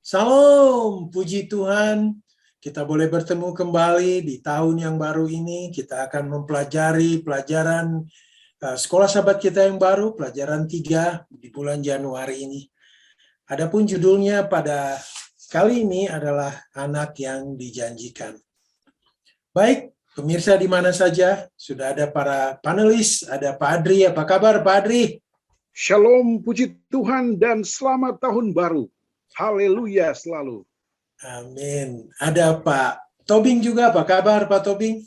Salam, puji Tuhan. Kita boleh bertemu kembali di tahun yang baru ini. Kita akan mempelajari pelajaran sekolah sahabat kita yang baru, pelajaran 3 di bulan Januari ini. Adapun judulnya pada kali ini adalah anak yang dijanjikan. Baik, pemirsa di mana saja, sudah ada para panelis, ada Pak Adri. Apa kabar Pak Adri? Shalom, puji Tuhan dan selamat tahun baru. Haleluya selalu. Amin. Ada Pak Tobing juga. Apa kabar Pak Tobing?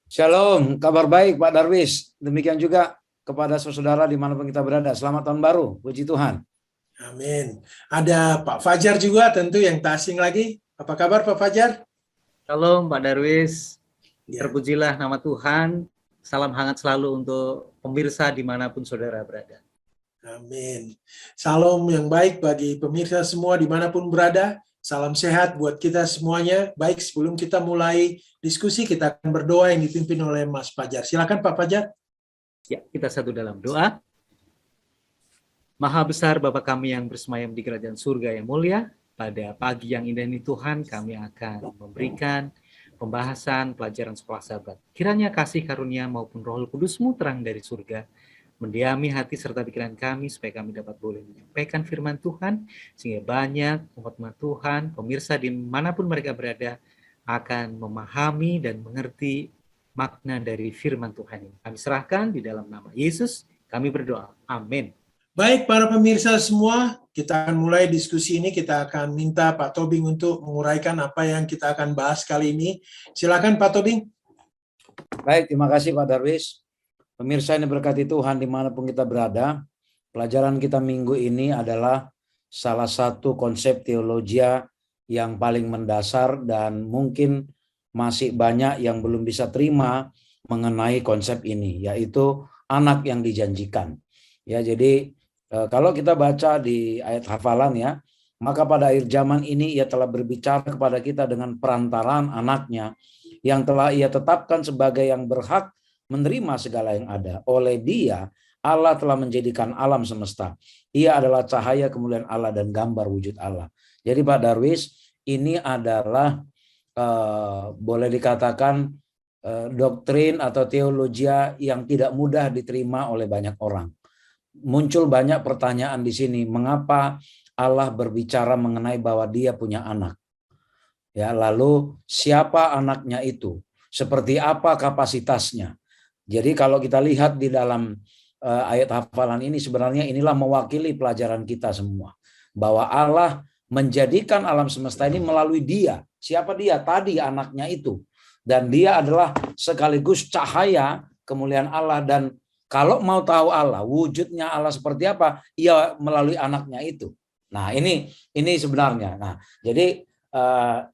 Shalom, kabar baik Pak Darwis. Demikian juga kepada saudara dimanapun kita berada. Selamat tahun baru, puji Tuhan. Amin. Ada Pak Fajar juga tentu yang tak asing lagi. Apa kabar Pak Fajar? Shalom Pak Darwis. Ya. Terpujilah nama Tuhan. Salam hangat selalu untuk pemirsa dimanapun saudara berada. Amin. Salam yang baik bagi pemirsa semua dimanapun berada. Salam sehat buat kita semuanya. Baik, sebelum kita mulai diskusi, kita akan berdoa yang dipimpin oleh Mas Fajar. Silakan Pak Fajar. Ya, kita satu dalam doa. Maha besar Bapa kami yang bersemayam di kerajaan surga yang mulia, pada pagi yang indah ini Tuhan, kami akan memberikan pembahasan pelajaran sekolah sahabat. Kiranya kasih karunia maupun Roh Kudus-Mu terang dari surga, mendiami hati serta pikiran kami supaya kami dapat boleh menyampaikan firman Tuhan sehingga banyak umat Tuhan, pemirsa dimanapun mereka berada akan memahami dan mengerti makna dari firman Tuhan ini. Kami serahkan di dalam nama Yesus, kami berdoa. Amin. Baik para pemirsa semua, kita akan mulai diskusi ini. Kita akan minta Pak Tobing untuk menguraikan apa yang kita akan bahas kali ini. Silakan Pak Tobing. Baik, terima kasih Pak Darwis. Pemirsa ini berkati Tuhan dimanapun kita berada. Pelajaran kita minggu ini adalah salah satu konsep teologia yang paling mendasar dan mungkin masih banyak yang belum bisa terima mengenai konsep ini, yaitu anak yang dijanjikan. Ya, jadi kalau kita baca di ayat hafalan ya, maka pada akhir zaman ini ia telah berbicara kepada kita dengan perantaraan anaknya yang telah ia tetapkan sebagai yang berhak menerima segala yang ada. Oleh Dia, Allah telah menjadikan alam semesta. Ia adalah cahaya kemuliaan Allah dan gambar wujud Allah. Jadi Pak Darwis, ini adalah boleh dikatakan doktrin atau teologia yang tidak mudah diterima oleh banyak orang. Muncul banyak pertanyaan di sini, mengapa Allah berbicara mengenai bahwa Dia punya anak? Ya, lalu siapa anaknya itu? Seperti apa kapasitasnya? Jadi kalau kita lihat di dalam ayat hafalan ini, sebenarnya inilah mewakili pelajaran kita semua. Bahwa Allah menjadikan alam semesta ini melalui Dia. Siapa Dia? Tadi anaknya itu. Dan Dia adalah sekaligus cahaya kemuliaan Allah. Dan kalau mau tahu Allah, wujudnya Allah seperti apa, Ia melalui anaknya itu. Nah ini sebenarnya. Nah jadi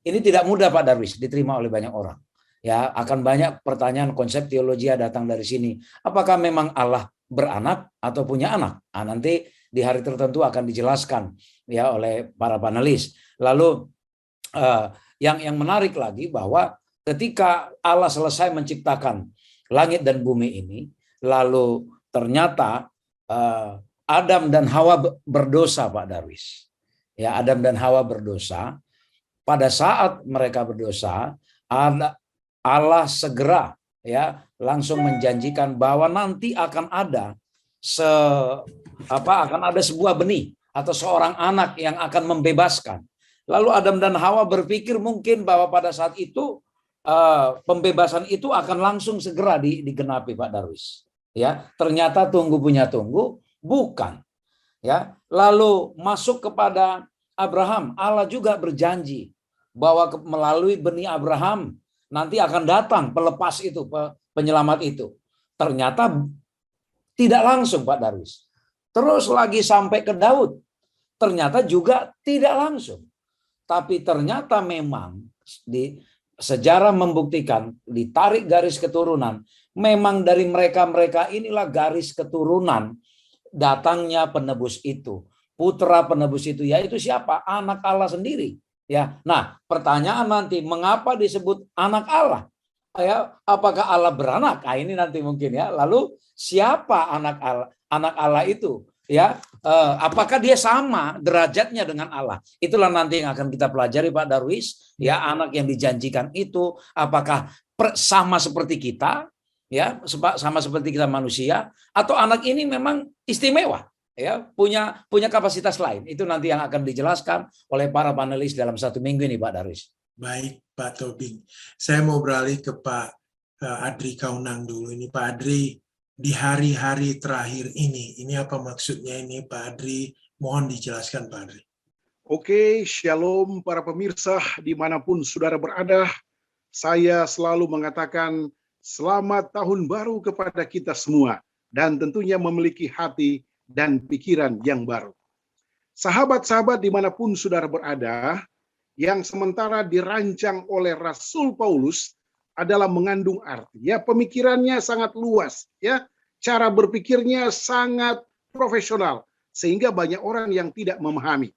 ini tidak mudah Pak Darwis diterima oleh banyak orang. Ya, akan banyak pertanyaan konsep teologi datang dari sini. Apakah memang Allah beranak atau punya anak? Nah, nanti di hari tertentu akan dijelaskan ya oleh para panelis. Lalu yang menarik lagi bahwa ketika Allah selesai menciptakan langit dan bumi ini, lalu ternyata Adam dan Hawa berdosa Pak Darwis. Ya, Adam dan Hawa berdosa. Pada saat mereka berdosa, Allah segera ya langsung menjanjikan bahwa nanti akan ada sebuah benih atau seorang anak yang akan membebaskan. Lalu Adam dan Hawa berpikir mungkin bahwa pada saat itu pembebasan itu akan langsung segera digenapi Pak Darwis. Ya, ternyata tunggu punya tunggu, bukan. Ya, lalu masuk kepada Abraham, Allah juga berjanji bahwa melalui benih Abraham nanti akan datang pelepas itu, penyelamat itu. Ternyata tidak langsung Pak Darwis. Terus lagi sampai ke Daud. Ternyata juga tidak langsung. Tapi ternyata memang di sejarah membuktikan, ditarik garis keturunan, memang dari mereka-mereka inilah garis keturunan datangnya penebus itu. Putra penebus itu yaitu siapa? Anak Allah sendiri. Ya, nah pertanyaan nanti mengapa disebut anak Allah? Ya, apakah Allah beranak? Nah, ini nanti mungkin ya. Lalu siapa anak Allah? Anak Allah itu ya, apakah dia sama derajatnya dengan Allah? Itulah nanti yang akan kita pelajari, Pak Darwis. Ya, anak yang dijanjikan itu apakah sama seperti kita, ya, sama seperti kita manusia, atau anak ini memang istimewa, ya, punya kapasitas lain. Itu nanti yang akan dijelaskan oleh para panelis dalam 1 minggu ini, Pak Darwis. Baik, Pak Tobing. Saya mau beralih ke Pak Adri Kaunang dulu. Ini Pak Adri, di hari-hari terakhir ini apa maksudnya ini, Pak Adri? Mohon dijelaskan, Pak Adri. Oke, shalom para pemirsa dimanapun saudara berada. Saya selalu mengatakan selamat tahun baru kepada kita semua. Dan tentunya memiliki hati dan pikiran yang baru. Sahabat-sahabat dimanapun saudara berada, yang sementara dirancang oleh Rasul Paulus adalah mengandung arti. Ya, pemikirannya sangat luas, ya. Cara berpikirnya sangat profesional sehingga banyak orang yang tidak memahami.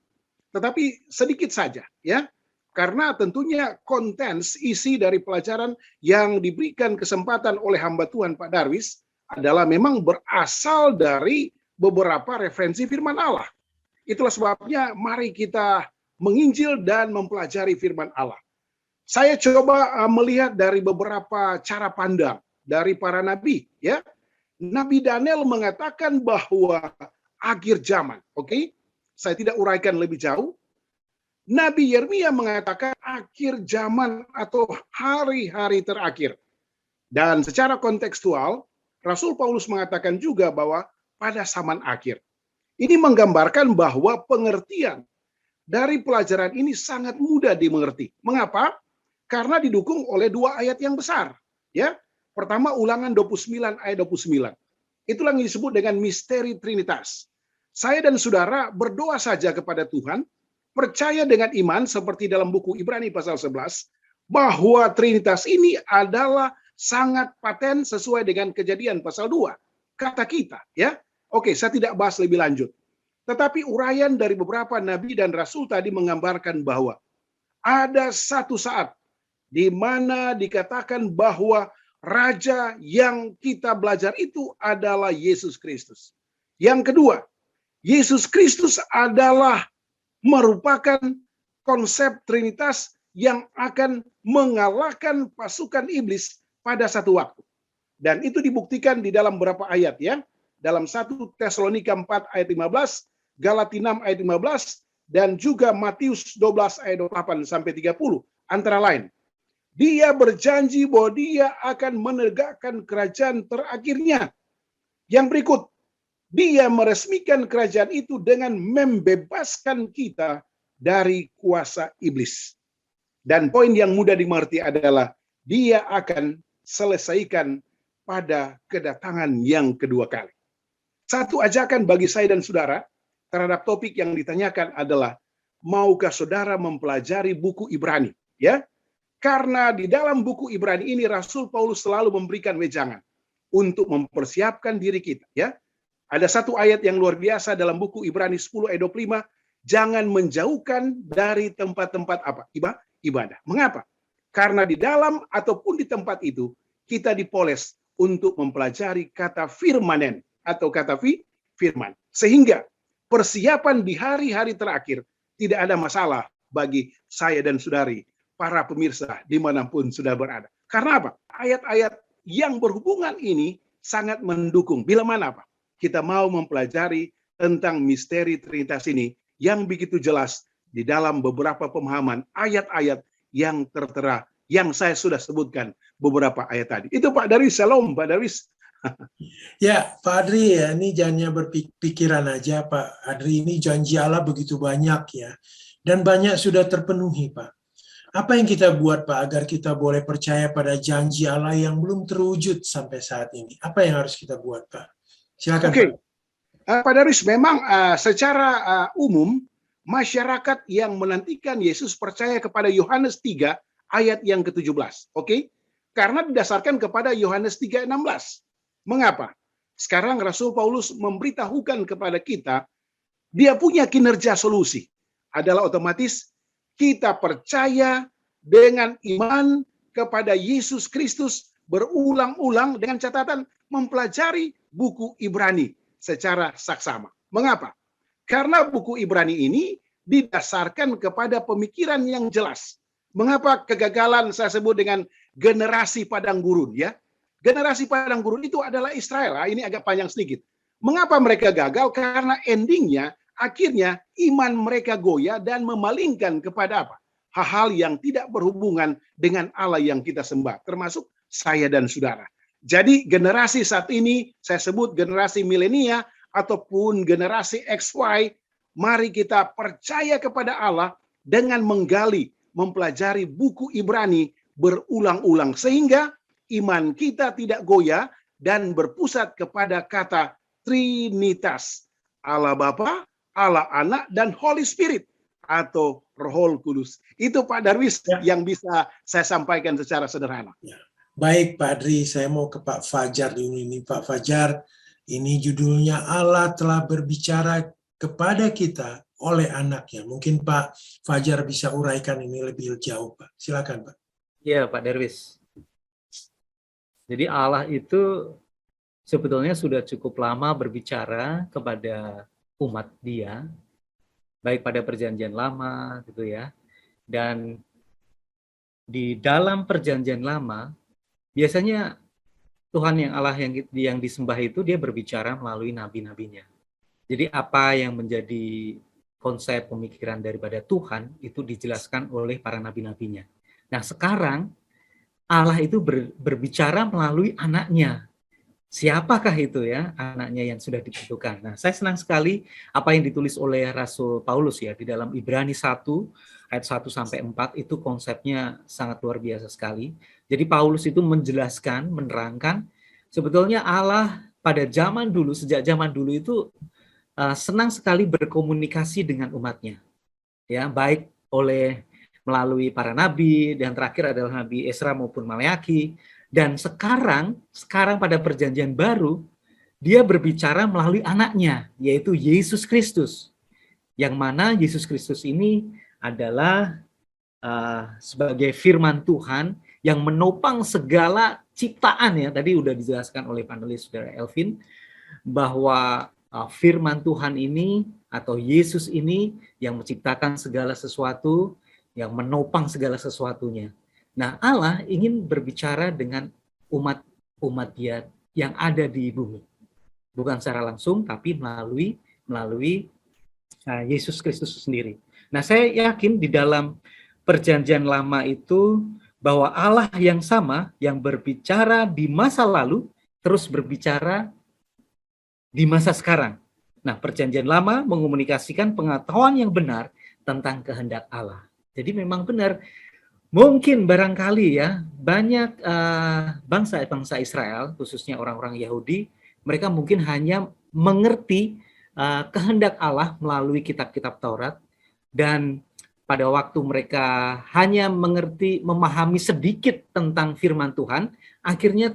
Tetapi sedikit saja, ya. Karena tentunya konten isi dari pelajaran yang diberikan kesempatan oleh hamba Tuhan Pak Darwis adalah memang berasal dari beberapa referensi firman Allah. Itulah sebabnya mari kita menginjil dan mempelajari firman Allah. Saya coba melihat dari beberapa cara pandang dari para nabi, ya. Nabi Daniel mengatakan bahwa akhir zaman, oke? Saya tidak uraikan lebih jauh. Nabi Yeremia mengatakan akhir zaman atau hari-hari terakhir. Dan secara kontekstual, Rasul Paulus mengatakan juga bahwa pada zaman akhir. Ini menggambarkan bahwa pengertian dari pelajaran ini sangat mudah dimengerti. Mengapa? Karena didukung oleh 2 ayat yang besar. Ya, pertama Ulangan 29 ayat 29. Itulah yang disebut dengan misteri Trinitas. Saya dan saudara berdoa saja kepada Tuhan, percaya dengan iman seperti dalam buku Ibrani pasal 11, bahwa Trinitas ini adalah sangat paten sesuai dengan Kejadian pasal 2. Kata kita, ya. Oke, saya tidak bahas lebih lanjut. Tetapi uraian dari beberapa nabi dan rasul tadi menggambarkan bahwa ada satu saat di mana dikatakan bahwa raja yang kita belajar itu adalah Yesus Kristus. Yang kedua, Yesus Kristus adalah merupakan konsep Trinitas yang akan mengalahkan pasukan iblis pada satu waktu. Dan itu dibuktikan di dalam beberapa ayat, ya. Dalam 1 Tesalonika 4 ayat 15, Galati 6 ayat 15, dan juga Matius 12 ayat 28 sampai 30, antara lain. Dia berjanji bahwa dia akan menegakkan kerajaan terakhirnya. Yang berikut, dia meresmikan kerajaan itu dengan membebaskan kita dari kuasa iblis. Dan poin yang mudah dimengerti adalah dia akan selesaikan pada kedatangan yang kedua kali. Satu ajakan bagi saya dan saudara terhadap topik yang ditanyakan adalah, maukah saudara mempelajari buku Ibrani? Ya, karena di dalam buku Ibrani ini Rasul Paulus selalu memberikan wejangan untuk mempersiapkan diri kita. Ya, ada satu ayat yang luar biasa dalam buku Ibrani 10 ayat 25, jangan menjauhkan dari tempat-tempat apa? Ibadah. Mengapa? Karena di dalam ataupun di tempat itu kita dipoles untuk mempelajari kata firmanen atau kata firman. Sehingga persiapan di hari-hari terakhir tidak ada masalah bagi saya dan saudari, para pemirsa dimanapun sudah berada. Karena apa? Ayat-ayat yang berhubungan ini sangat mendukung. Bila mana apa? Kita mau mempelajari tentang misteri Trinitas ini yang begitu jelas di dalam beberapa pemahaman ayat-ayat yang tertera, yang saya sudah sebutkan beberapa ayat tadi. Itu Pak Darwis, shalom Pak Darwis. Ya, Pak Adri, ya, ini jangan berpikiran aja, Pak Adri. Ini janji Allah begitu banyak, ya. Dan banyak sudah terpenuhi, Pak. Apa yang kita buat, Pak, agar kita boleh percaya pada janji Allah yang belum terwujud sampai saat ini? Apa yang harus kita buat, Pak? Silakan, Oke. Pak. Pak Darwis, memang secara umum, masyarakat yang menantikan Yesus percaya kepada Yohanes 3 ayat yang ke-17. Oke? Karena didasarkan kepada Yohanes 3:16. Mengapa? Sekarang Rasul Paulus memberitahukan kepada kita, dia punya kinerja solusi. Adalah otomatis kita percaya dengan iman kepada Yesus Kristus berulang-ulang dengan catatan mempelajari buku Ibrani secara saksama. Mengapa? Karena buku Ibrani ini didasarkan kepada pemikiran yang jelas. Mengapa kegagalan saya sebut dengan generasi padang gurun, ya? Generasi padang gurun itu adalah Israel. Ini agak panjang sedikit. Mengapa mereka gagal? Karena endingnya, akhirnya iman mereka goyah dan memalingkan kepada apa? Hal-hal yang tidak berhubungan dengan Allah yang kita sembah, termasuk saya dan saudara. Jadi generasi saat ini, saya sebut generasi milenia ataupun generasi XY, mari kita percaya kepada Allah dengan menggali, mempelajari buku Ibrani berulang-ulang, sehingga iman kita tidak goyah dan berpusat kepada kata Trinitas, Allah Bapa, Allah Anak, dan Holy Spirit atau Roh Kudus. Itu Pak Darwis yang bisa saya sampaikan secara sederhana. Ya. Baik Pak Adri, saya mau ke Pak Fajar dulu ini. Pak Fajar, ini judulnya Allah telah berbicara kepada kita oleh anaknya. Mungkin Pak Fajar bisa uraikan ini lebih jauh, Pak. Silakan, Pak. Iya, Pak Darwis. Jadi Allah itu sebetulnya sudah cukup lama berbicara kepada umat Dia, baik pada perjanjian lama gitu ya. Dan di dalam perjanjian lama biasanya Tuhan yang Allah yang disembah itu dia berbicara melalui nabi-nabinya. Jadi apa yang menjadi konsep pemikiran daripada Tuhan itu dijelaskan oleh para nabi-nabinya. Nah sekarang Allah itu berbicara melalui anaknya. Siapakah itu ya anaknya yang sudah ditentukan? Nah saya senang sekali apa yang ditulis oleh Rasul Paulus ya di dalam Ibrani 1 ayat 1-4 itu konsepnya sangat luar biasa sekali. Jadi Paulus itu menjelaskan, menerangkan sebetulnya Allah pada zaman dulu, sejak zaman dulu itu senang sekali berkomunikasi dengan umatnya. Ya, baik melalui para nabi, dan terakhir adalah Nabi Esra maupun Maleaki. Dan sekarang pada perjanjian baru, dia berbicara melalui anaknya, yaitu Yesus Kristus. Yang mana Yesus Kristus ini adalah sebagai firman Tuhan yang menopang segala ciptaan ya. Tadi udah dijelaskan oleh panelis Saudara Elvin bahwa firman Tuhan ini atau Yesus ini yang menciptakan segala sesuatu, yang menopang segala sesuatunya. Nah, Allah ingin berbicara dengan umat Dia yang ada di bumi. Bukan secara langsung tapi melalui Yesus Kristus sendiri. Nah, saya yakin di dalam perjanjian lama itu bahwa Allah yang sama yang berbicara di masa lalu terus berbicara di masa sekarang. Nah, perjanjian lama mengomunikasikan pengetahuan yang benar tentang kehendak Allah. Jadi memang benar, mungkin barangkali ya banyak bangsa Israel, khususnya orang-orang Yahudi, mereka mungkin hanya mengerti kehendak Allah melalui kitab-kitab Taurat, dan pada waktu mereka hanya memahami sedikit tentang firman Tuhan, akhirnya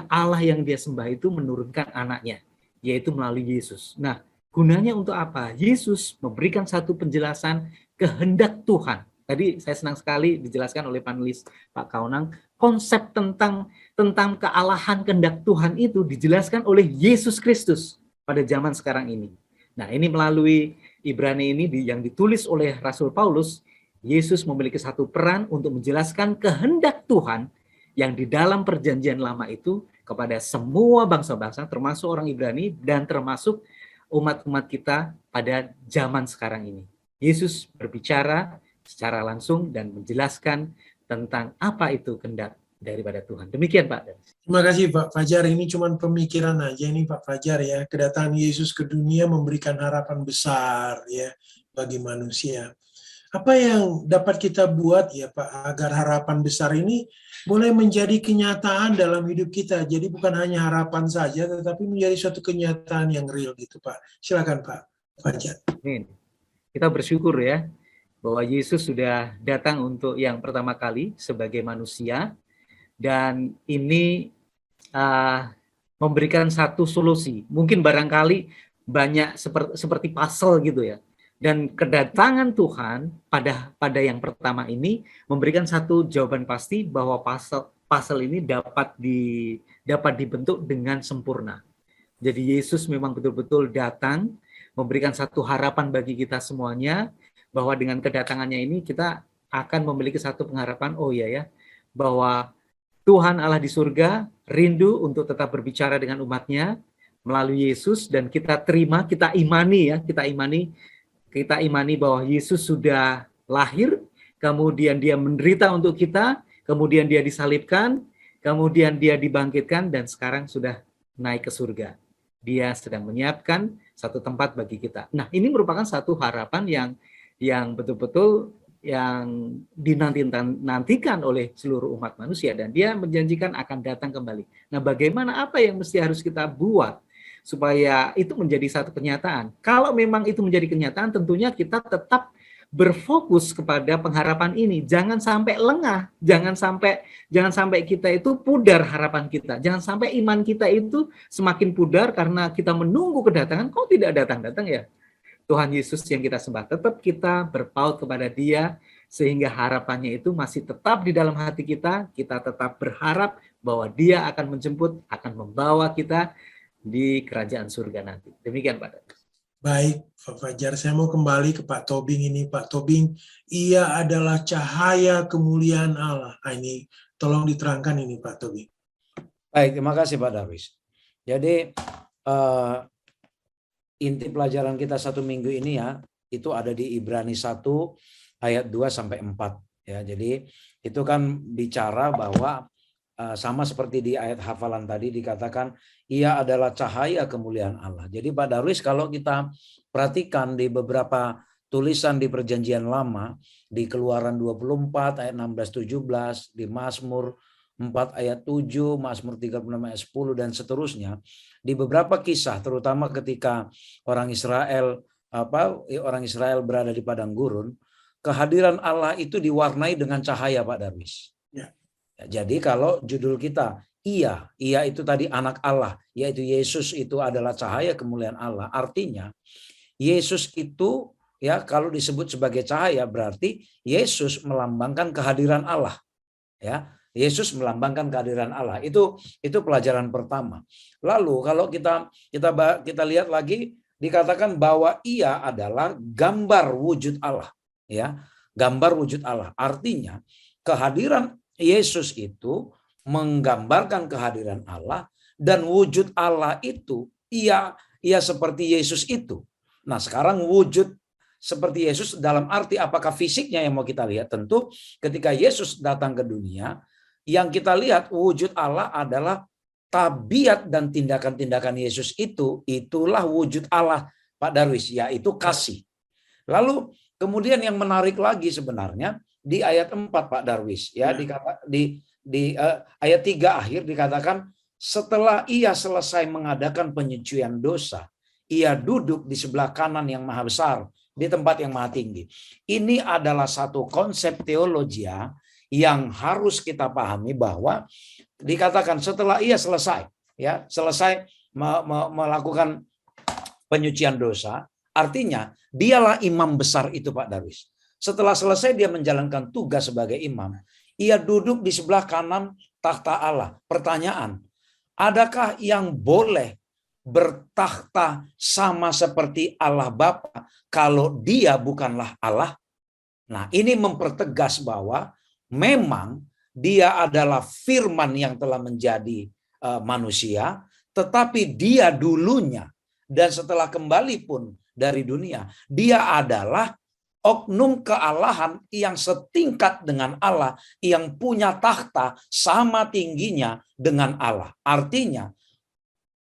Allah yang dia sembah itu menurunkan anaknya, yaitu melalui Yesus. Nah, gunanya untuk apa? Yesus memberikan satu penjelasan kehendak Tuhan. Tadi saya senang sekali dijelaskan oleh panelis Pak Kaunang, konsep tentang kealahan kehendak Tuhan itu dijelaskan oleh Yesus Kristus pada zaman sekarang ini. Nah, ini melalui Ibrani ini yang ditulis oleh Rasul Paulus, Yesus memiliki satu peran untuk menjelaskan kehendak Tuhan yang di dalam perjanjian lama itu kepada semua bangsa-bangsa, termasuk orang Ibrani dan termasuk umat-umat kita pada zaman sekarang ini. Yesus berbicara secara langsung dan menjelaskan tentang apa itu kehendak daripada Tuhan. Demikian Pak. Terima kasih Pak Fajar. Ini cuma pemikiran aja ini Pak Fajar ya. Kedatangan Yesus ke dunia memberikan harapan besar ya bagi manusia. Apa yang dapat kita buat ya Pak agar harapan besar ini boleh menjadi kenyataan dalam hidup kita. Jadi bukan hanya harapan saja tetapi menjadi suatu kenyataan yang real gitu Pak. Silakan Pak Fajar. Amin. Kita bersyukur ya bahwa Yesus sudah datang untuk yang pertama kali sebagai manusia, dan ini memberikan satu solusi. Mungkin barangkali banyak seperti puzzle gitu ya. Dan kedatangan Tuhan pada yang pertama ini memberikan satu jawaban pasti bahwa puzzle ini dapat dibentuk dengan sempurna. Jadi Yesus memang betul-betul datang, memberikan satu harapan bagi kita semuanya, bahwa dengan kedatangannya ini kita akan memiliki satu pengharapan, oh iya ya, bahwa Tuhan Allah di surga rindu untuk tetap berbicara dengan umatnya melalui Yesus, dan kita terima, kita imani ya, kita imani bahwa Yesus sudah lahir, kemudian dia menderita untuk kita, kemudian dia disalibkan, kemudian dia dibangkitkan, dan sekarang sudah naik ke surga. Dia sedang menyiapkan satu tempat bagi kita. Nah, ini merupakan satu harapan yang betul-betul yang dinantikan oleh seluruh umat manusia, dan dia menjanjikan akan datang kembali. Nah, bagaimana, apa yang mesti harus kita buat supaya itu menjadi satu kenyataan? Kalau memang itu menjadi kenyataan, tentunya kita tetap berfokus kepada pengharapan ini. Jangan sampai lengah, jangan sampai kita itu pudar harapan kita. Jangan sampai iman kita itu semakin pudar karena kita menunggu kedatangan, kok tidak datang-datang ya. Tuhan Yesus yang kita sembah, tetap kita berpaut kepada Dia, sehingga harapannya itu masih tetap di dalam hati kita. Kita tetap berharap bahwa Dia akan menjemput, akan membawa kita di kerajaan surga nanti. Demikian Pak. Baik, Pak Fajar, saya mau kembali ke Pak Tobing ini. Pak Tobing, ia adalah cahaya kemuliaan Allah. Nah, ini tolong diterangkan ini Pak Tobing. Baik, terima kasih Pak Darwis. Jadi inti pelajaran kita satu minggu ini ya, itu ada di Ibrani 1 ayat 2 sampai 4 ya. Jadi itu kan bicara bahwa sama seperti di ayat hafalan tadi dikatakan ia adalah cahaya kemuliaan Allah. Jadi Pak Darwis, kalau kita perhatikan di beberapa tulisan di Perjanjian Lama, di Keluaran 24 ayat 16-17, di Mazmur 4 ayat 7, Mazmur 36 ayat 10 dan seterusnya, di beberapa kisah terutama ketika orang Israel berada di padang gurun, kehadiran Allah itu diwarnai dengan cahaya Pak Darwis. Jadi kalau judul kita Ia itu tadi anak Allah, yaitu Yesus itu adalah cahaya kemuliaan Allah. Artinya Yesus itu ya kalau disebut sebagai cahaya berarti Yesus melambangkan kehadiran Allah. Ya, Yesus melambangkan kehadiran Allah. Itu pelajaran pertama. Lalu kalau kita lihat lagi dikatakan bahwa Ia adalah gambar wujud Allah, ya. Gambar wujud Allah. Artinya kehadiran Yesus itu menggambarkan kehadiran Allah, dan wujud Allah itu ia seperti Yesus itu. Nah, sekarang wujud seperti Yesus dalam arti apakah fisiknya yang mau kita lihat? Tentu ketika Yesus datang ke dunia, yang kita lihat wujud Allah adalah tabiat dan tindakan-tindakan Yesus itulah wujud Allah Pak Darwis, yaitu kasih. Lalu kemudian yang menarik lagi sebenarnya di ayat 4 Pak Darwis ya, di ayat 3 akhir dikatakan setelah ia selesai mengadakan penyucian dosa, ia duduk di sebelah kanan yang maha besar, di tempat yang maha tinggi. Ini adalah satu konsep teologia yang harus kita pahami, bahwa dikatakan setelah ia selesai melakukan penyucian dosa, artinya dialah imam besar itu Pak Darwis. Setelah selesai dia menjalankan tugas sebagai imam, ia duduk di sebelah kanan takhta Allah. Pertanyaan, adakah yang boleh bertakhta sama seperti Allah Bapa kalau dia bukanlah Allah? Nah, ini mempertegas bahwa memang dia adalah firman yang telah menjadi manusia, tetapi dia dulunya dan setelah kembali pun dari dunia, dia adalah oknum kealahan yang setingkat dengan Allah, yang punya takhta sama tingginya dengan Allah. Artinya,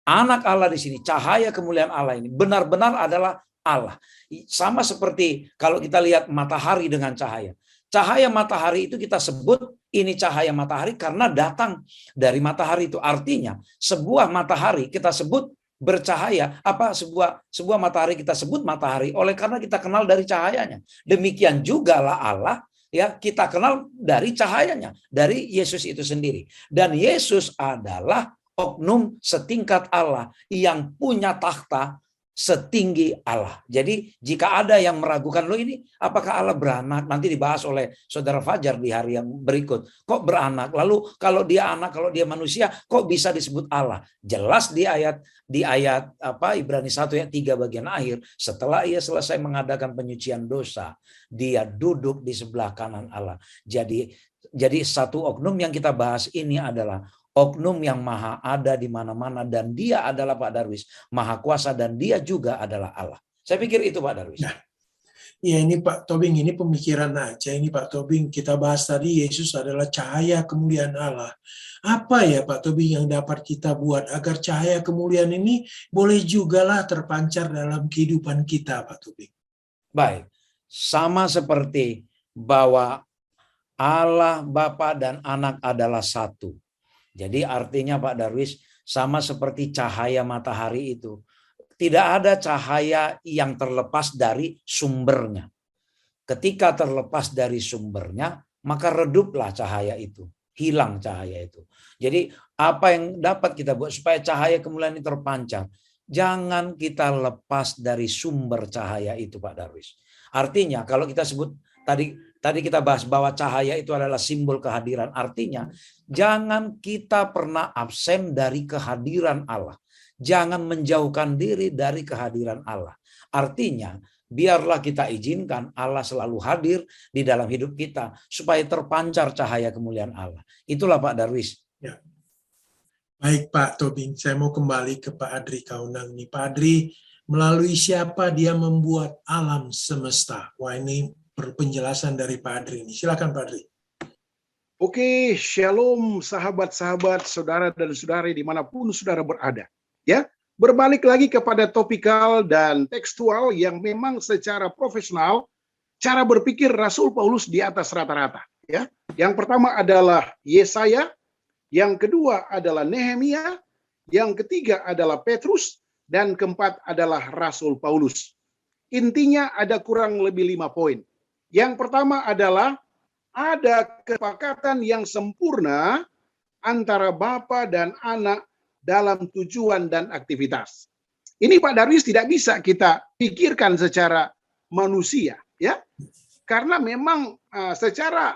anak Allah di sini, cahaya kemuliaan Allah ini benar-benar adalah Allah. Sama seperti kalau kita lihat matahari dengan cahaya. Cahaya matahari itu kita sebut ini cahaya matahari karena datang dari matahari itu. Artinya, sebuah matahari kita sebut bercahaya, sebuah matahari kita sebut matahari oleh karena kita kenal dari cahayanya. Demikian juga lah Allah, ya, kita kenal dari cahayanya, dari Yesus itu sendiri. Dan Yesus adalah oknum setingkat Allah yang punya takhta setinggi Allah. Jadi jika ada yang meragukan, lo ini apakah Allah beranak? Nanti dibahas oleh Saudara Fajar di hari yang berikut. Kok beranak? Lalu kalau dia anak, kalau dia manusia, kok bisa disebut Allah? Jelas di ayat Ibrani 1 ayat 3 bagian akhir, setelah ia selesai mengadakan penyucian dosa, dia duduk di sebelah kanan Allah. Jadi satu oknum yang kita bahas ini adalah oknum yang maha ada di mana-mana, dan dia adalah Pak Darwis maha kuasa, dan dia juga adalah Allah. Saya pikir itu Pak Darwis. Nah, ya ini Pak Tobing, ini pemikiran aja ini Pak Tobing. Kita bahas tadi Yesus adalah cahaya kemuliaan Allah. Apa ya Pak Tobing yang dapat kita buat agar cahaya kemuliaan ini boleh jugalah terpancar dalam kehidupan kita Pak Tobing? Baik, sama seperti bahwa Allah Bapa dan Anak adalah satu. Jadi artinya Pak Darwis, sama seperti cahaya matahari itu. Tidak ada cahaya yang terlepas dari sumbernya. Ketika terlepas dari sumbernya, maka reduplah cahaya itu. Hilang cahaya itu. Jadi apa yang dapat kita buat supaya cahaya kemuliaan ini terpancar? Jangan kita lepas dari sumber cahaya itu Pak Darwis. Artinya kalau kita sebut Tadi kita bahas bahwa cahaya itu adalah simbol kehadiran. Artinya, jangan kita pernah absen dari kehadiran Allah. Jangan menjauhkan diri dari kehadiran Allah. Artinya, biarlah kita izinkan Allah selalu hadir di dalam hidup kita supaya terpancar cahaya kemuliaan Allah. Itulah Pak Darwis. Ya. Baik Pak Tobing, saya mau kembali ke Pak Adri Kaunang nih. Pak Adri, melalui siapa dia membuat alam semesta? Wah, ini penjelasan dari Pak Adri ini. Silakan Pak Adri. Oke, shalom sahabat-sahabat, saudara dan saudari dimanapun saudara berada. Ya, berbalik lagi kepada topikal dan tekstual yang memang secara profesional cara berpikir Rasul Paulus di atas rata-rata. Ya, yang pertama adalah Yesaya, yang kedua adalah Nehemia, yang ketiga adalah Petrus, dan keempat adalah Rasul Paulus. Intinya ada kurang lebih 5 poin. Yang pertama adalah ada kesepakatan yang sempurna antara Bapa dan Anak dalam tujuan dan aktivitas. Ini Pak Darwis tidak bisa kita pikirkan secara manusia, ya, karena memang secara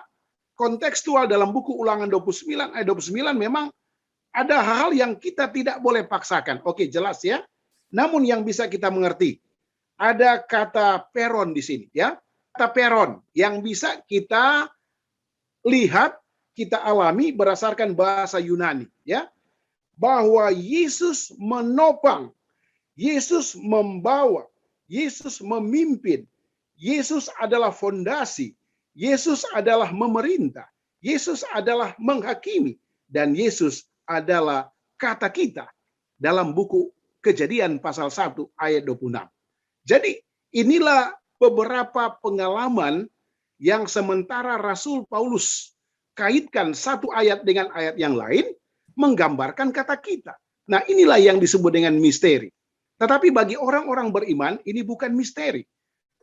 kontekstual dalam buku Ulangan 29 ayat 29 memang ada hal-hal yang kita tidak boleh paksakan. Oke, jelas ya. Namun yang bisa kita mengerti, ada kata peron di sini, ya. Kata peron yang bisa kita lihat, kita alami berdasarkan bahasa Yunani, ya, bahwa Yesus menopang, Yesus membawa, Yesus memimpin, Yesus adalah fondasi, Yesus adalah memerintah, Yesus adalah menghakimi, dan Yesus adalah kata kita dalam buku Kejadian pasal 1 ayat 26. Jadi inilah beberapa pengalaman yang sementara Rasul Paulus kaitkan satu ayat dengan ayat yang lain menggambarkan kata kita. Nah, inilah yang disebut dengan misteri. Tetapi bagi orang-orang beriman ini bukan misteri.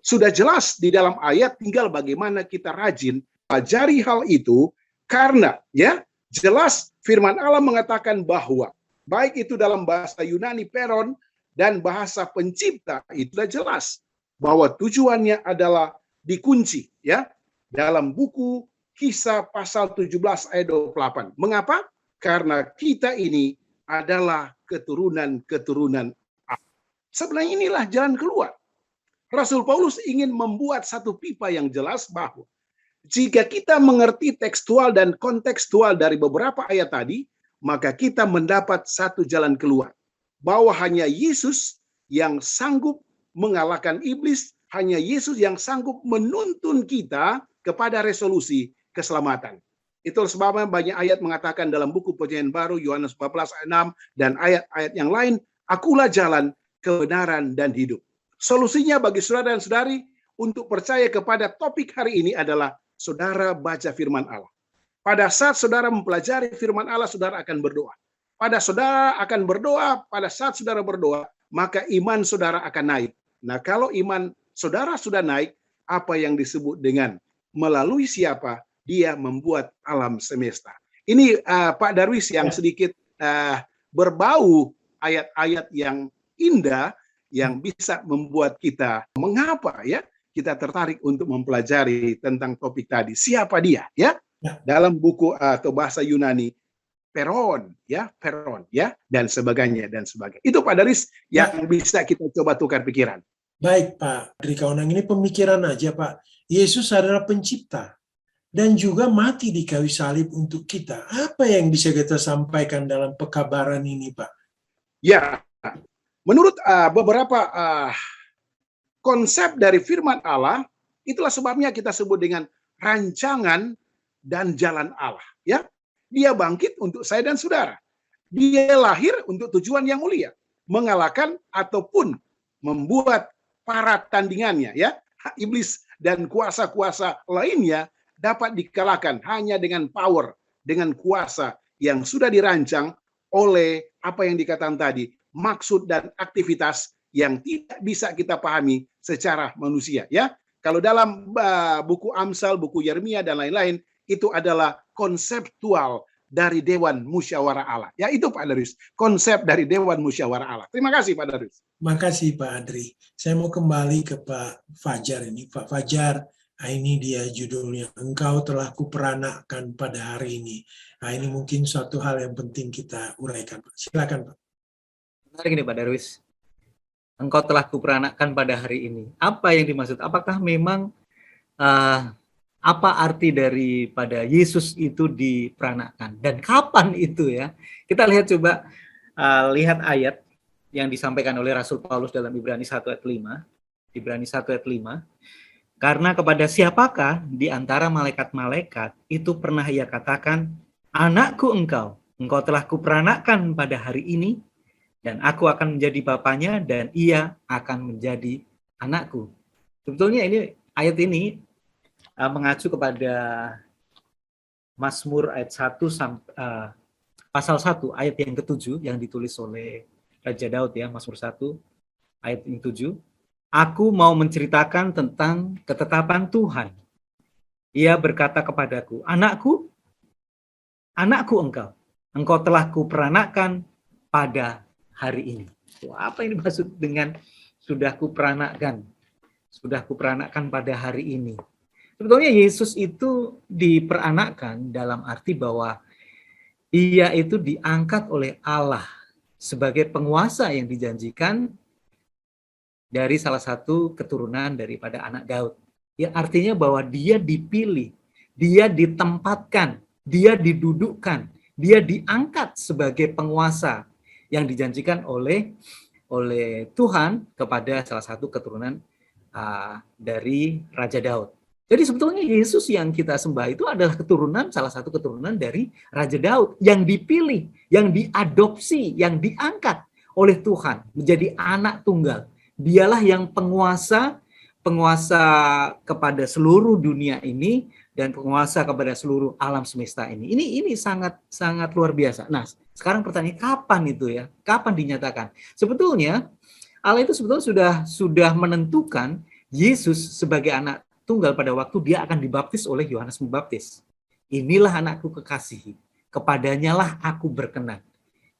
Sudah jelas di dalam ayat, tinggal bagaimana kita rajin pelajari hal itu, karena ya jelas firman Allah mengatakan bahwa baik itu dalam bahasa Yunani peron dan bahasa pencipta itu sudah jelas bahwa tujuannya adalah dikunci ya dalam buku Kisah pasal 17 ayat 28. Mengapa? Karena kita ini adalah keturunan-keturunan Allah. Sebenarnya inilah jalan keluar. Rasul Paulus ingin membuat satu pipa yang jelas bahwa jika kita mengerti tekstual dan kontekstual dari beberapa ayat tadi, maka kita mendapat satu jalan keluar. Bahwa hanya Yesus yang sanggup mengalahkan iblis, hanya Yesus yang sanggup menuntun kita kepada resolusi keselamatan. Itu sebabnya banyak ayat mengatakan dalam buku Perjanjian Baru, Yohanes 14 ayat 6, dan ayat-ayat yang lain, akulah jalan, kebenaran, dan hidup. Solusinya bagi saudara dan saudari untuk percaya kepada topik hari ini adalah saudara baca firman Allah. Pada saat saudara mempelajari firman Allah, saudara akan berdoa. Pada saat saudara berdoa, maka iman saudara akan naik. Nah, kalau iman saudara sudah naik, apa yang disebut dengan melalui siapa dia membuat alam semesta. Ini Pak Darwis yang sedikit berbau ayat-ayat yang indah yang bisa membuat kita mengapa ya kita tertarik untuk mempelajari tentang topik tadi. Siapa dia ya? Ya. Dalam buku atau bahasa Yunani peron ya, dan sebagainya. Itu Pak Daris yang bisa kita coba tukar pikiran. Baik Pak Dri Kaunang, ini pemikiran aja Pak. Yesus adalah pencipta dan juga mati di kayu salib untuk kita. Apa yang bisa kita sampaikan dalam pekabaran ini Pak? Ya, menurut beberapa konsep dari firman Allah, itulah sebabnya kita sebut dengan rancangan dan jalan Allah. Ya, dia bangkit untuk saya dan saudara. Dia lahir untuk tujuan yang mulia, mengalahkan ataupun membuat para tandingannya, ya, iblis dan kuasa-kuasa lainnya dapat dikalahkan hanya dengan power, dengan kuasa yang sudah dirancang oleh apa yang dikatakan tadi, maksud dan aktivitas yang tidak bisa kita pahami secara manusia, ya. Kalau dalam buku Amsal, buku Yeremia dan lain-lain, itu adalah konseptual dari Dewan Musyawarah Allah. Ya itu Pak Darius, konsep dari Dewan Musyawarah Allah. Terima kasih Pak Darius. Terima kasih Pak Adri. Saya mau kembali ke Pak Fajar ini. Pak Fajar, ini dia judulnya, Engkau telah kuperanakkan pada hari ini. Nah, ini mungkin suatu hal yang penting kita uraikan. Silakan Pak. Menarik ini Pak Darwis. Engkau telah kuperanakkan pada hari ini. Apa yang dimaksud? Apakah memang apa arti daripada Yesus itu diperanakkan dan kapan itu ya? Kita lihat coba lihat ayat yang disampaikan oleh Rasul Paulus dalam Ibrani 1 ayat 5. Ibrani 1 ayat 5. Karena kepada siapakah di antara malaikat-malaikat itu pernah ia katakan, anakku engkau telah kuperanakkan pada hari ini, dan aku akan menjadi bapaknya dan ia akan menjadi anakku. Sebetulnya ini ayat ini mengacu kepada Mazmur ayat 1 pasal 1 ayat yang ke-7 yang ditulis oleh Raja Daud ya, Mazmur 1 ayat yang 7. Aku mau menceritakan tentang ketetapan Tuhan. Ia berkata kepadaku, anakku engkau telah kuperanakkan pada hari ini. Apa yang dimaksud dengan sudah kuperanakkan pada hari ini? Sebetulnya Yesus itu diperanakkan dalam arti bahwa ia itu diangkat oleh Allah sebagai penguasa yang dijanjikan dari salah satu keturunan daripada anak Daud. Ya, artinya bahwa dia dipilih, dia ditempatkan, dia didudukkan, dia diangkat sebagai penguasa yang dijanjikan oleh Tuhan kepada salah satu keturunan dari Raja Daud. Jadi sebetulnya Yesus yang kita sembah itu adalah salah satu keturunan dari Raja Daud yang dipilih, yang diadopsi, yang diangkat oleh Tuhan menjadi anak tunggal. Dialah yang penguasa kepada seluruh dunia ini dan penguasa kepada seluruh alam semesta ini. Ini sangat luar biasa. Nah, sekarang pertanyaan kapan itu ya? Kapan dinyatakan? Sebetulnya Allah itu sebetulnya sudah menentukan Yesus sebagai anak tunggal pada waktu dia akan dibaptis oleh Yohanes Pembaptis. Inilah anakku kekasihi, kepadanya lah aku berkenan.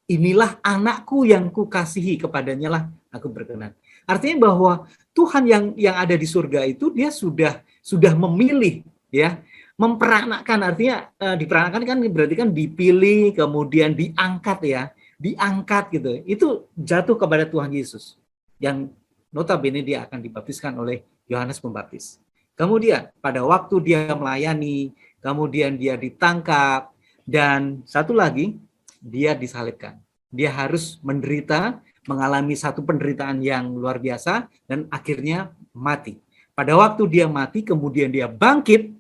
Inilah anakku yang kukasihi, kepadanya lah aku berkenan. Artinya bahwa Tuhan yang ada di surga itu dia sudah memilih ya, memperanakkan. Artinya diperanakkan kan berarti kan dipilih kemudian diangkat ya, diangkat gitu. Itu jatuh kepada Tuhan Yesus yang notabene dia akan dibaptiskan oleh Yohanes Pembaptis. Kemudian pada waktu dia melayani, kemudian dia ditangkap, dan satu lagi, dia disalibkan. Dia harus menderita, mengalami satu penderitaan yang luar biasa, dan akhirnya mati. Pada waktu dia mati, kemudian dia bangkit,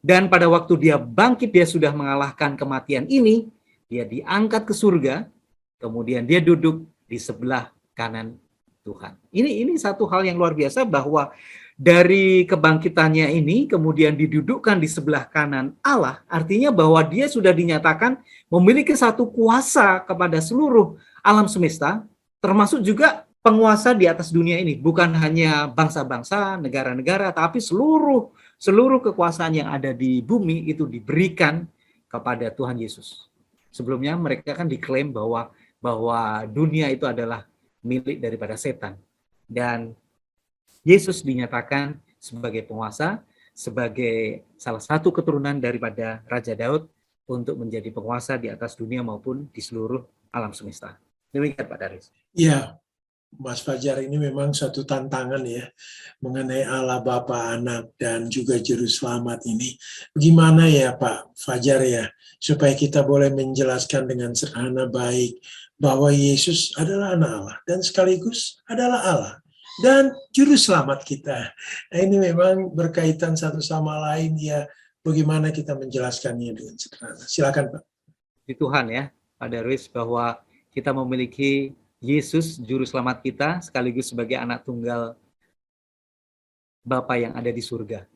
dan pada waktu dia bangkit, dia sudah mengalahkan kematian ini, dia diangkat ke surga, kemudian dia duduk di sebelah kanan Tuhan. Ini satu hal yang luar biasa bahwa dari kebangkitannya ini kemudian didudukkan di sebelah kanan Allah, artinya bahwa dia sudah dinyatakan memiliki satu kuasa kepada seluruh alam semesta, termasuk juga penguasa di atas dunia ini, bukan hanya bangsa-bangsa, negara-negara, tapi seluruh kekuasaan yang ada di bumi itu diberikan kepada Tuhan Yesus. Sebelumnya mereka kan diklaim bahwa dunia itu adalah milik daripada setan. Dan Yesus dinyatakan sebagai penguasa, sebagai salah satu keturunan daripada Raja Daud untuk menjadi penguasa di atas dunia maupun di seluruh alam semesta. Demikian Pak Daris. Ya, Mas Fajar, ini memang satu tantangan ya mengenai Allah Bapa, Anak, dan juga Juru Selamat ini. Bagaimana ya Pak Fajar ya, supaya kita boleh menjelaskan dengan sederhana baik bahwa Yesus adalah anak Allah dan sekaligus adalah Allah dan Juru Selamat kita. Nah, ini memang berkaitan satu sama lain ya, bagaimana kita menjelaskannya dengan sederhana. Silakan Pak. Di Tuhan ya, Pak Darwis, bahwa kita memiliki Yesus Juru Selamat kita sekaligus sebagai anak tunggal Bapa yang ada di surga.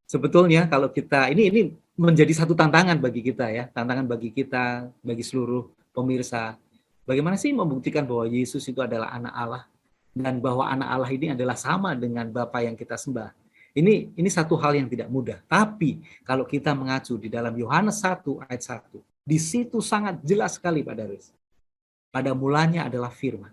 Sebetulnya kalau kita, ini menjadi satu tantangan bagi kita ya, tantangan bagi kita, bagi seluruh pemirsa. Bagaimana sih membuktikan bahwa Yesus itu adalah anak Allah dan bahwa anak Allah ini adalah sama dengan Bapa yang kita sembah. Ini satu hal yang tidak mudah. Tapi kalau kita mengacu di dalam Yohanes 1 ayat 1, di situ sangat jelas sekali Pak Darwis. Pada mulanya adalah firman.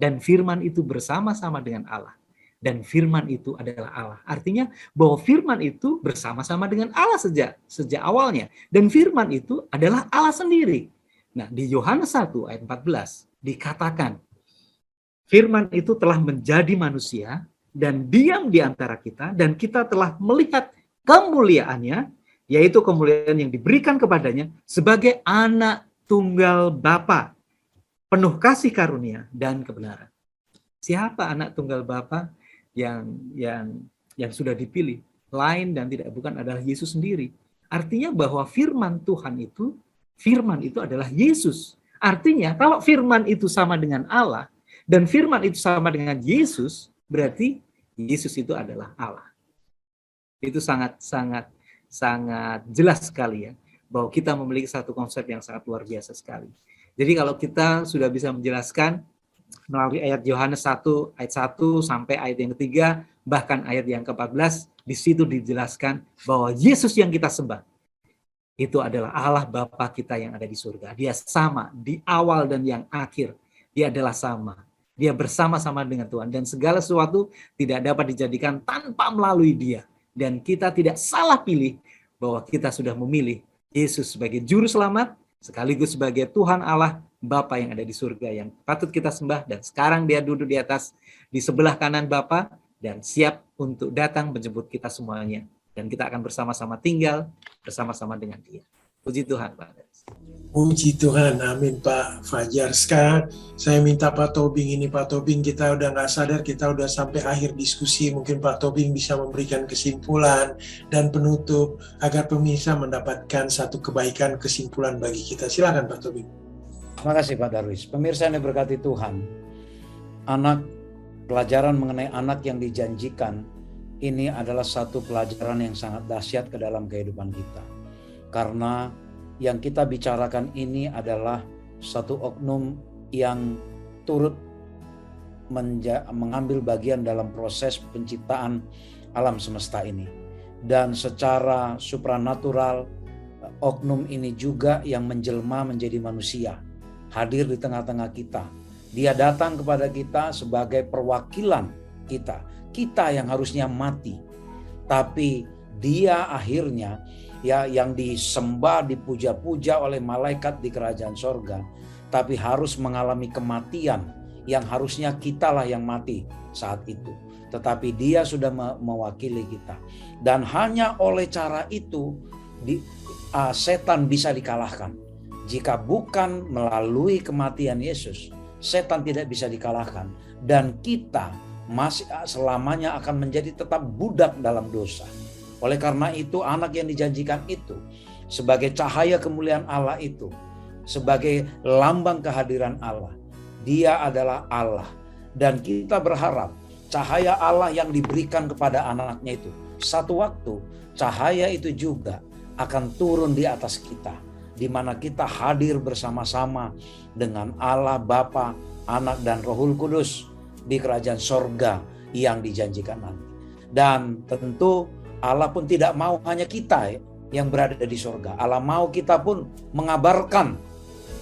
Dan firman itu bersama-sama dengan Allah. Dan firman itu adalah Allah. Artinya bahwa firman itu bersama-sama dengan Allah sejak awalnya. Dan firman itu adalah Allah sendiri. Nah, di Yohanes 1 ayat 14 dikatakan, firman itu telah menjadi manusia dan diam di antara kita, dan kita telah melihat kemuliaannya, yaitu kemuliaan yang diberikan kepadanya sebagai anak tunggal Bapa, penuh kasih karunia dan kebenaran. Siapa anak tunggal Bapa yang sudah dipilih? Lain dan tidak bukan adalah Yesus sendiri. Artinya bahwa firman Tuhan itu adalah Yesus. Artinya kalau firman itu sama dengan Allah dan firman itu sama dengan Yesus, berarti Yesus itu adalah Allah. Itu sangat jelas sekali ya, bahwa kita memiliki satu konsep yang sangat luar biasa sekali. Jadi kalau kita sudah bisa menjelaskan melalui ayat Yohanes 1 ayat 1 sampai ayat yang ketiga, bahkan ayat yang ke-14, di situ dijelaskan bahwa Yesus yang kita sembah itu adalah Allah Bapa kita yang ada di surga. Dia sama di awal dan yang akhir. Dia adalah sama. Dia bersama-sama dengan Tuhan dan segala sesuatu tidak dapat dijadikan tanpa melalui Dia. Dan kita tidak salah pilih bahwa kita sudah memilih Yesus sebagai juru selamat sekaligus sebagai Tuhan Allah Bapa yang ada di surga yang patut kita sembah, dan sekarang Dia duduk di atas di sebelah kanan Bapa dan siap untuk datang menjemput kita semuanya, dan kita akan bersama-sama tinggal bersama-sama dengan Dia. Puji Tuhan, Pak. Puji Tuhan, amin Pak Fajar. Sekarang saya minta Pak Tobing ini, Pak Tobing, kita udah nggak sadar, kita udah sampai akhir diskusi. Mungkin Pak Tobing bisa memberikan kesimpulan dan penutup agar pemirsa mendapatkan satu kebaikan kesimpulan bagi kita. Silakan Pak Tobing. Terima kasih Pak Darwis. Pemirsa yang diberkati Tuhan, pelajaran mengenai anak yang dijanjikan ini adalah satu pelajaran yang sangat dahsyat ke dalam kehidupan kita. Karena yang kita bicarakan ini adalah satu oknum yang turut mengambil bagian dalam proses penciptaan alam semesta ini. Dan secara supranatural, oknum ini juga yang menjelma menjadi manusia, hadir di tengah-tengah kita. Dia datang kepada kita sebagai perwakilan kita yang harusnya mati. Tapi dia akhirnya yang disembah, dipuja-puja oleh malaikat di kerajaan sorga, tapi harus mengalami kematian yang harusnya kitalah yang mati saat itu. Tetapi dia sudah mewakili kita. Dan hanya oleh cara itu setan bisa dikalahkan. Jika bukan melalui kematian Yesus, setan tidak bisa dikalahkan. Dan kita masih selamanya akan menjadi tetap budak dalam dosa. Oleh karena itu, anak yang dijanjikan itu sebagai cahaya kemuliaan Allah itu, sebagai lambang kehadiran Allah. Dia adalah Allah. Dan kita berharap cahaya Allah yang diberikan kepada anaknya itu, satu waktu cahaya itu juga akan turun di atas kita, di mana kita hadir bersama-sama dengan Allah Bapa, Anak, dan Rohul Kudus di kerajaan sorga yang dijanjikan nanti. Dan tentu Allah pun tidak mau hanya kita yang berada di sorga. Allah mau kita pun mengabarkan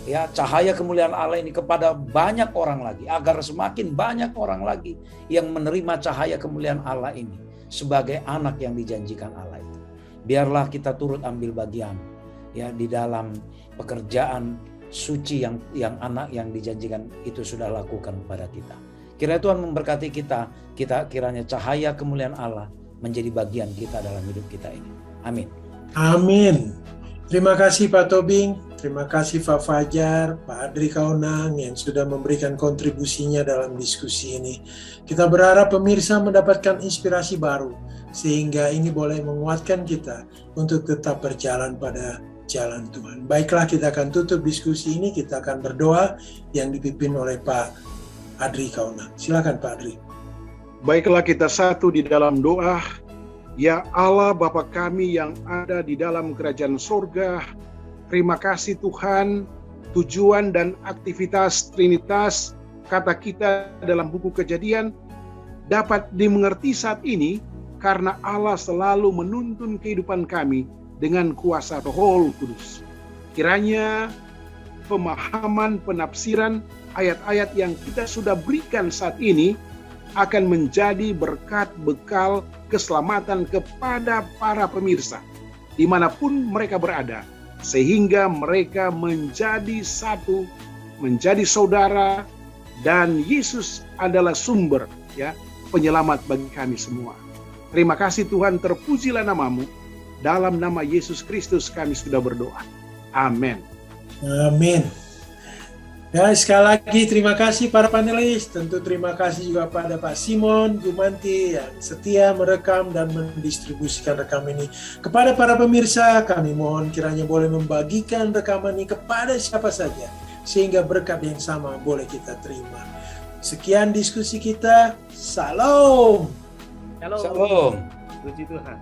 ya cahaya kemuliaan Allah ini kepada banyak orang lagi, agar semakin banyak orang lagi yang menerima cahaya kemuliaan Allah ini sebagai anak yang dijanjikan Allah itu. Biarlah kita turut ambil bagian ya di dalam pekerjaan suci yang anak yang dijanjikan itu sudah lakukan kepada kita. Kiranya Tuhan memberkati kita kiranya cahaya kemuliaan Allah menjadi bagian kita dalam hidup kita ini. Amin. Amin. Terima kasih Pak Tobing, terima kasih Pak Fajar, Pak Adri Kaunang yang sudah memberikan kontribusinya dalam diskusi ini. Kita berharap pemirsa mendapatkan inspirasi baru, sehingga ini boleh menguatkan kita untuk tetap berjalan pada jalan Tuhan. Baiklah, kita akan tutup diskusi ini, kita akan berdoa yang dipimpin oleh Pak Adri Kaunang. Silakan Pak Adri. Baiklah, kita satu di dalam doa. Ya Allah Bapa kami yang ada di dalam kerajaan surga, terima kasih Tuhan, tujuan dan aktivitas Trinitas kata kita dalam buku Kejadian dapat dimengerti saat ini karena Allah selalu menuntun kehidupan kami dengan kuasa Roh Kudus. Kiranya pemahaman penafsiran ayat-ayat yang kita sudah berikan saat ini akan menjadi berkat bekal keselamatan kepada para pemirsa dimanapun mereka berada, sehingga mereka menjadi satu, menjadi saudara, dan Yesus adalah sumber ya penyelamat bagi kami semua. Terima kasih Tuhan, terpujilah namamu. Dalam nama Yesus Kristus kami sudah berdoa. Amin. Amin. Dan sekali lagi terima kasih para panelis, tentu terima kasih juga pada Pak Simon Gumanti yang setia merekam dan mendistribusikan rekam ini. Kepada para pemirsa, kami mohon kiranya boleh membagikan rekaman ini kepada siapa saja, sehingga berkat yang sama boleh kita terima. Sekian diskusi kita, Salam. Halo. Shalom. Puji Tuhan.